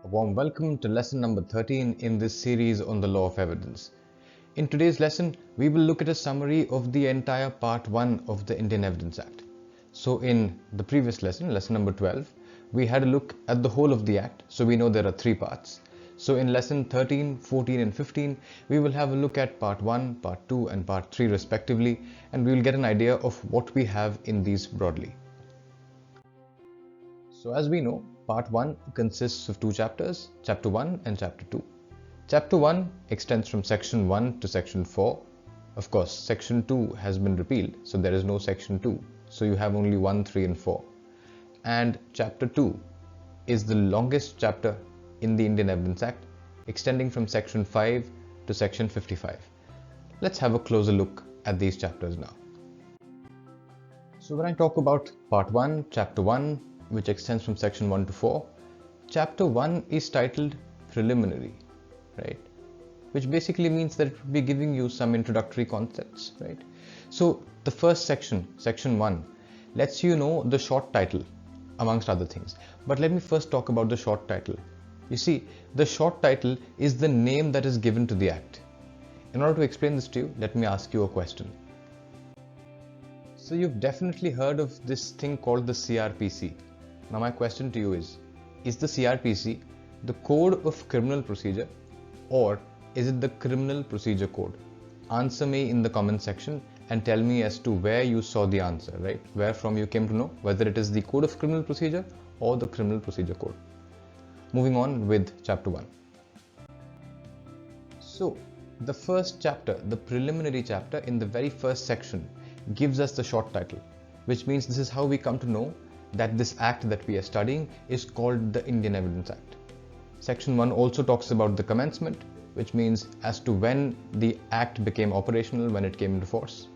A warm welcome to lesson number 13 in this series on the law of evidence. In today's lesson, we will look at a summary of the entire part 1 of the Indian Evidence Act. So in the previous lesson, lesson number 12, we had a look at the whole of the Act, so we know there are 3 parts. So in lesson 13, 14 and 15, we will have a look at part 1, part 2 and part 3 respectively, and we will get an idea of what we have in these broadly. So as we know, part 1 consists of 2 chapters, chapter 1 and chapter 2. Chapter 1 extends from section 1 to section 4. Of course, section 2 has been repealed, so there is no section 2. So you have only 1, 3 and 4. And chapter 2 is the longest chapter in the Indian Evidence Act, extending from section 5 to section 55. Let's have a closer look at these chapters now. So when I talk about part 1, chapter 1, which extends from section 1 to 4, chapter 1 is titled preliminary, right? Which basically means that it will be giving you some introductory concepts, right? So the first section, section 1, lets you know the short title amongst other things. But let me first talk about the short title. You see, the short title is the name that is given to the act. In order to explain this to you, let me ask you a question. So you've definitely heard of this thing called the CRPC. Now my question to you is the CRPC the Code of Criminal Procedure or is it the Criminal Procedure Code? Answer me in the comment section and tell me as to where you saw the answer, right? Where from you came to know whether it is the Code of Criminal Procedure or the Criminal Procedure Code. Moving on with chapter 1. So the first chapter, the preliminary chapter in the very first section gives us the short title, which means this is how we come to know that this act that we are studying is called the Indian Evidence Act. Section 1 also talks about the commencement, which means as to when the act became operational, when it came into force.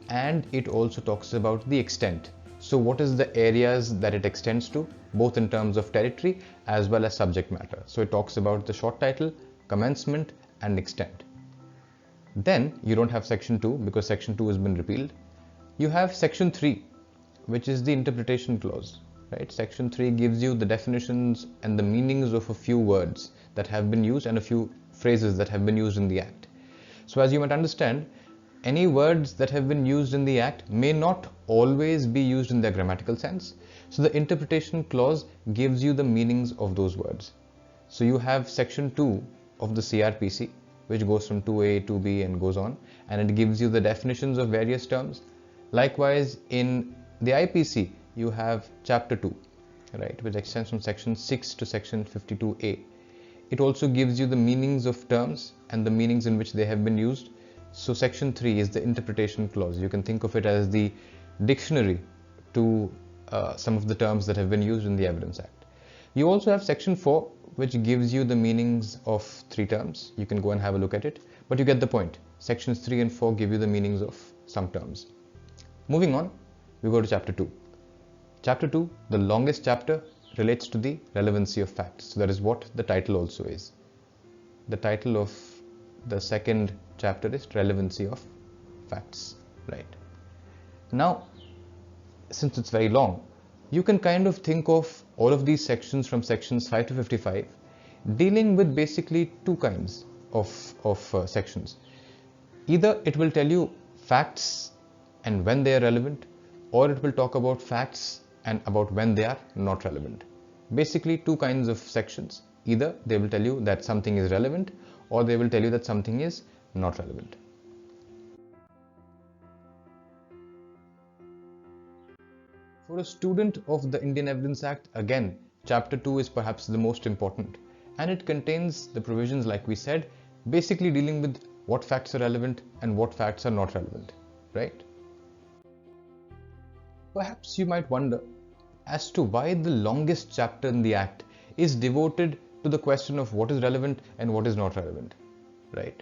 And it also talks about the extent. So what is the areas that it extends to, both in terms of territory as well as subject matter. So it talks about the short title, commencement and extent. Then you don't have section 2 because section 2 has been repealed. You have section 3, which is the interpretation clause, right? Section 3 gives you the definitions and the meanings of a few words that have been used and a few phrases that have been used in the act. So as you might understand, any words that have been used in the act may not always be used in their grammatical sense. So the interpretation clause gives you the meanings of those words. So you have section 2 of the CRPC, which goes from 2A, 2B and goes on, and it gives you the definitions of various terms. Likewise, in the IPC, you have chapter 2, right, which extends from section 6 to section 52A. It also gives you the meanings of terms and the meanings in which they have been used. So section 3 is the interpretation clause. You can think of it as the dictionary to some of the terms that have been used in the Evidence Act. You also have section 4, which gives you the meanings of 3 terms. You can go and have a look at it, but you get the point. Sections 3 and 4 give you the meanings of some terms. Moving on, we go to chapter 2. Chapter 2, the longest chapter, relates to the relevancy of facts. So that is what the title also is. The title of the second chapter is relevancy of facts, right? Now, since it's very long, you can kind of think of all of these sections from sections 5 to 55 dealing with basically 2 kinds of sections. Either it will tell you facts and when they are relevant, or it will talk about facts and about when they are not relevant. Basically 2 kinds of sections. Either they will tell you that something is relevant or they will tell you that something is not relevant. For a student of the Indian Evidence Act, again, chapter 2 is perhaps the most important, and it contains the provisions, like we said, basically dealing with what facts are relevant and what facts are not relevant, right? Perhaps you might wonder as to why the longest chapter in the Act is devoted to the question of what is relevant and what is not relevant, right?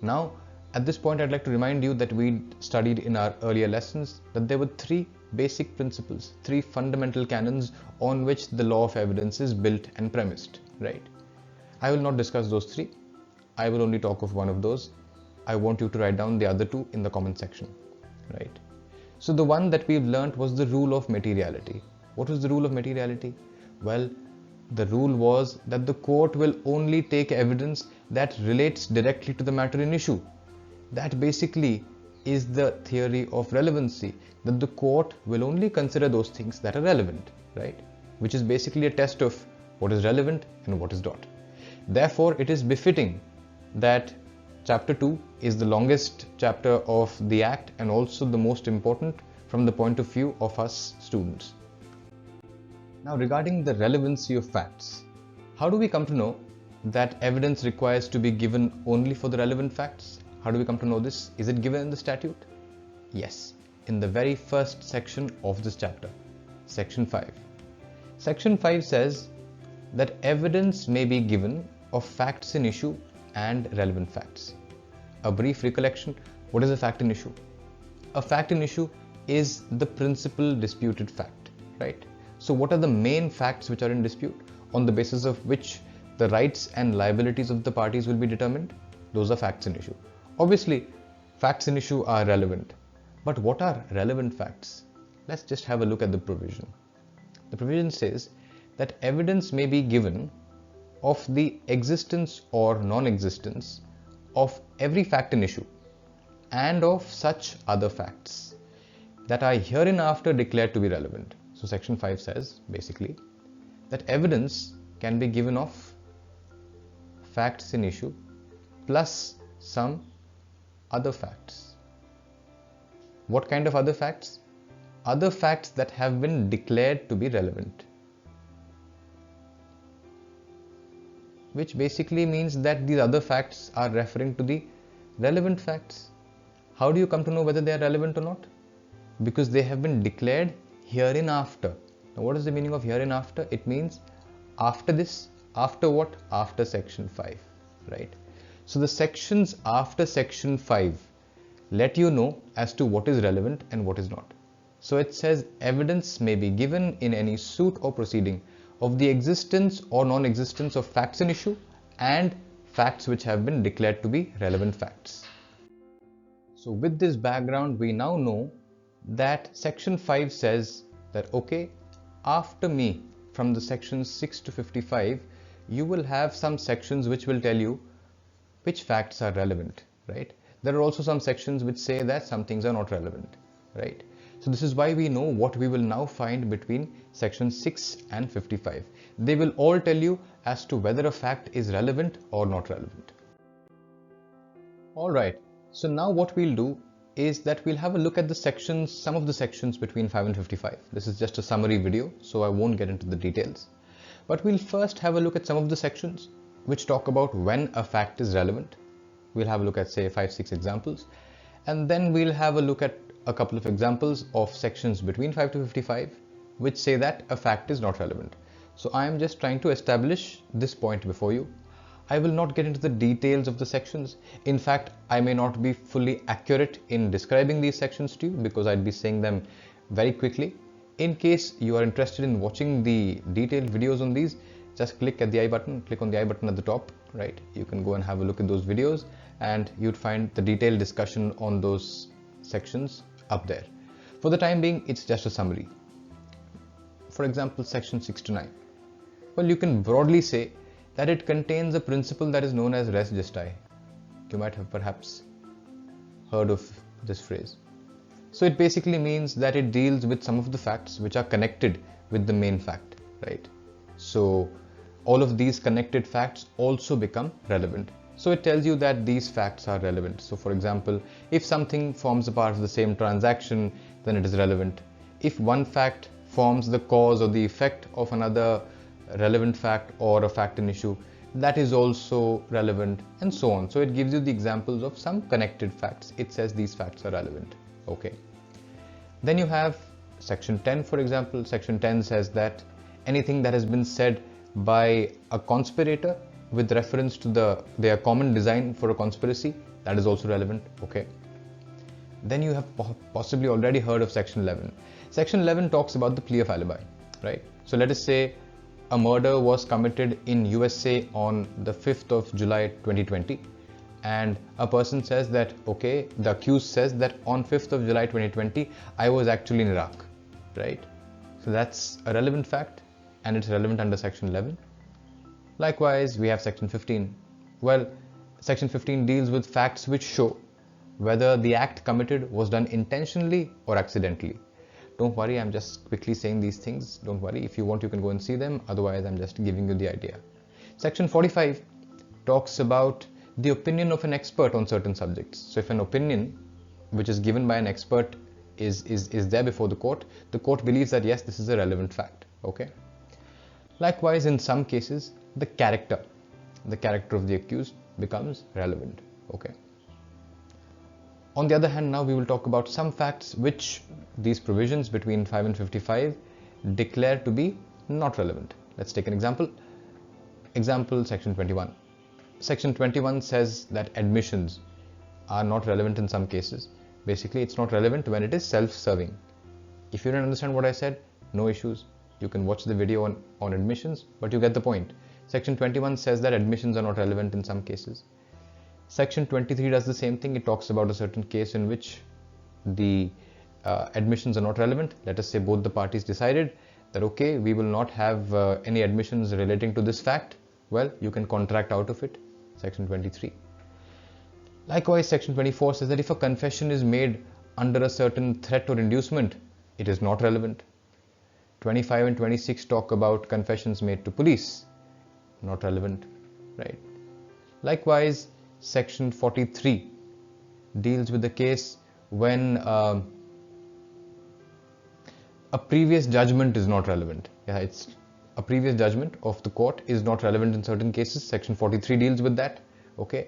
Now, at this point, I'd like to remind you that we studied in our earlier lessons that there were 3 basic principles, 3 fundamental canons on which the law of evidence is built and premised, right? I will not discuss those 3. I will only talk of one of those. I want you to write down the other 2 in the comment section, right? So the one that we've learnt was the rule of materiality. What was the rule of materiality? Well, the rule was that the court will only take evidence that relates directly to the matter in issue. That basically is the theory of relevancy, that the court will only consider those things that are relevant, right? Which is basically a test of what is relevant and what is not. Therefore, it is befitting that chapter 2 is the longest chapter of the Act and also the most important from the point of view of us students. Now, regarding the relevancy of facts, how do we come to know that evidence requires to be given only for the relevant facts? How do we come to know this? Is it given in the statute? Yes, in the very first section of this chapter, section 5. Section 5 says that evidence may be given of facts in issue and relevant facts. A brief recollection, what is a fact in issue? A fact in issue is the principal disputed fact, right? So what are the main facts which are in dispute, on the basis of which the rights and liabilities of the parties will be determined? Those are facts in issue. Obviously, facts in issue are relevant. But what are relevant facts? Let's just have a look at the provision. The provision says that evidence may be given of the existence or non-existence of every fact in issue and of such other facts that are hereinafter declared to be relevant. So section 5 says basically that evidence can be given of facts in issue plus some other facts. What kind of other facts? Other facts that have been declared to be relevant. Which basically means that these other facts are referring to the relevant facts. How do you come to know whether they are relevant or not? Because they have been declared hereinafter. Now, what is the meaning of hereinafter? It means after this. After what? After section 5, right? So the sections after section 5 let you know as to what is relevant and what is not. So it says evidence may be given in any suit or proceeding of the existence or non-existence of facts in issue and facts which have been declared to be relevant facts. So with this background, we now know that section 5 says that okay, after me, from the sections 6 to 55, you will have some sections which will tell you which facts are relevant, right? There are also some sections which say that some things are not relevant, right? So this is why we know what we will now find between section 6 and 55. They will all tell you as to whether a fact is relevant or not relevant. Alright, so now what we'll do is that we'll have a look at the sections, some of the sections between 5 and 55. This is just a summary video, so I won't get into the details. But we'll first have a look at some of the sections which talk about when a fact is relevant. We'll have a look at say 5-6 examples, and then we'll have a look at a couple of examples of sections between 5 to 55 which say that a fact is not relevant. So I am just trying to establish this point before you. I will not get into the details of the sections. In fact, I may not be fully accurate in describing these sections to you because I'd be saying them very quickly. In case you are interested in watching the detailed videos on these, just click at the I button, click on the I button at the top, right? You can go and have a look at those videos and you'd find the detailed discussion on those sections up there. For the time being, it's just a summary. For example, section 6 to 9. Well, you can broadly say that it contains a principle that is known as res gestae. You might have perhaps heard of this phrase. So it basically means that it deals with some of the facts which are connected with the main fact, right? So all of these connected facts also become relevant. So it tells you that these facts are relevant. So for example, if something forms a part of the same transaction, then it is relevant. If one fact forms the cause or the effect of another relevant fact or a fact in issue, that is also relevant, and so on. So it gives you the examples of some connected facts. It says these facts are relevant. Okay. Then you have section 10, for example. Section 10 says that anything that has been said by a conspirator with reference to their common design for a conspiracy, that is also relevant. Okay. Then you have possibly already heard of section 11. Section 11 talks about the plea of alibi, right? So let us say a murder was committed in USA on the 5th of July 2020, and a person says that, okay, the accused says that on 5th of July 2020, I was actually in Iraq, right? So that's a relevant fact. and it's relevant under section 11. Likewise, we have section 15. Well, section 15 deals with facts which show whether the act committed was done intentionally or accidentally. Don't worry, I'm just quickly saying these things. Don't worry, if you want you can go and see them, otherwise I'm just giving you the idea. Section 45 talks about the opinion of an expert on certain subjects. So if an opinion which is given by an expert is there before the court believes that yes, this is a relevant fact. Okay. Likewise, in some cases, the character of the accused becomes relevant. Okay. On the other hand, now we will talk about some facts which these provisions between 5 and 55 declare to be not relevant. Let's take an example. Example, section 21. Section 21 says that admissions are not relevant in some cases. Basically, it's not relevant when it is self-serving. If you don't understand what I said, no issues. You can watch the video on admissions, but you get the point. Section 21 says that admissions are not relevant in some cases. Section 23 does the same thing. It talks about a certain case in which the admissions are not relevant. Let us say both the parties decided that okay, we will not have any admissions relating to this fact. Well, you can contract out of it. Section 23. Likewise, section 24 says that if a confession is made under a certain threat or inducement, it is not relevant. 25 and 26 talk about confessions made to police, not relevant, right? Likewise, section 43 deals with the case when a previous judgment is not relevant. Yeah, it's a previous judgment of the court is not relevant in certain cases. Section 43 deals with that. Okay.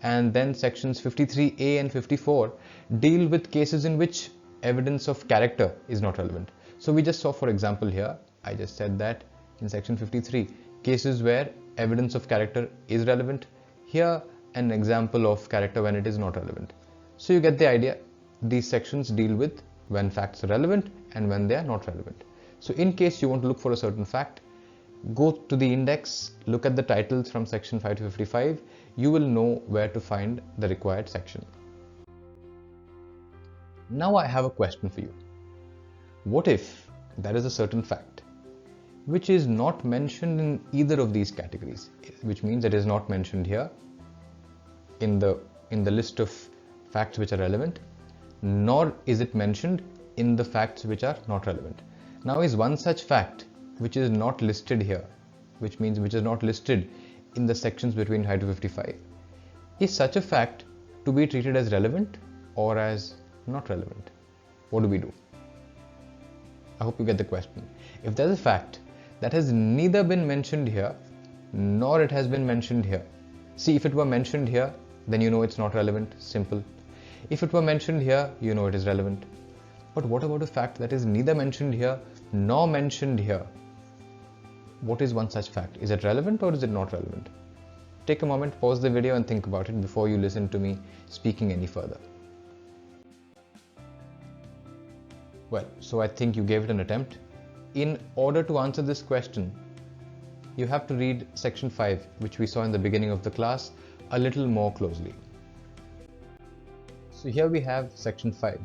And then sections 53A and 54 deal with cases in which evidence of character is not relevant. So we just saw, for example, here, I just said that in section 53, cases where evidence of character is relevant. Here, an example of character when it is not relevant. So you get the idea. These sections deal with when facts are relevant and when they are not relevant. So in case you want to look for a certain fact, go to the index, look at the titles from section 5 to 55. You will know where to find the required section. Now I have a question for you. What if there is a certain fact which is not mentioned in either of these categories, which means it is not mentioned here in the list of facts which are relevant, nor is it mentioned in the facts which are not relevant. Now, is one such fact which is not listed here, which means which is not listed in the sections between 5 to 55, is such a fact to be treated as relevant or as not relevant? What do we do? I hope you get the question. If there's a fact that has neither been mentioned here nor it has been mentioned here, see, if it were mentioned here, then you know it's not relevant. Simple. If it were mentioned here, you know it is relevant. But what about a fact that is neither mentioned here nor mentioned here? What is one such fact? Is it relevant or is it not relevant? Take a moment, pause the video and think about it before you listen to me speaking any further. Well, so I think you gave it an attempt. In order to answer this question, you have to read section 5, which we saw in the beginning of the class, a little more closely. So here we have section 5,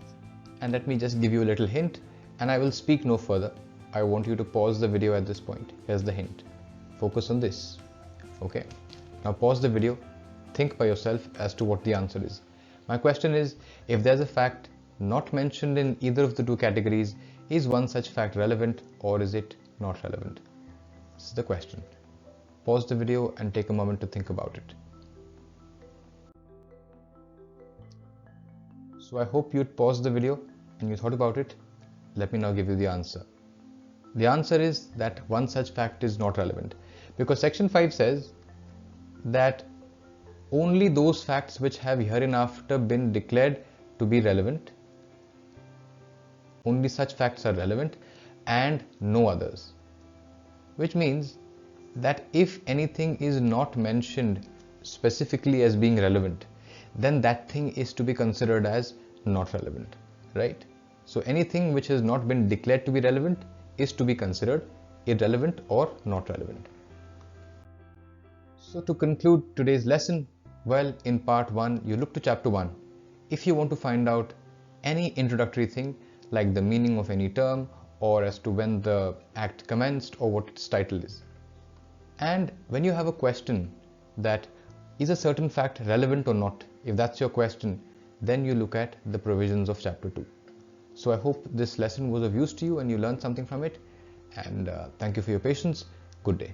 and let me just give you a little hint, and I will speak no further. I want you to pause the video at this point. Here's the hint. Focus on this. Okay. Now pause the video. Think by yourself as to what the answer is. My question is, if there's a fact not mentioned in either of the two categories, is one such fact relevant or is it not relevant? This is the question. Pause the video and take a moment to think about it. So I hope you'd paused the video and you thought about it. Let me now give you the answer. The answer is that one such fact is not relevant, because section 5 says that only those facts which have hereinafter been declared to be relevant, only such facts are relevant and no others. Which means that if anything is not mentioned specifically as being relevant, then that thing is to be considered as not relevant, right? So anything which has not been declared to be relevant is to be considered irrelevant or not relevant. So to conclude today's lesson, well, in part 1, you look to chapter 1. If you want to find out any introductory thing like the meaning of any term or as to when the act commenced or what its title is. And when you have a question that is a certain fact relevant or not, if that's your question, then you look at the provisions of chapter 2. So I hope this lesson was of use to you and you learned something from it, and thank you for your patience. Good day.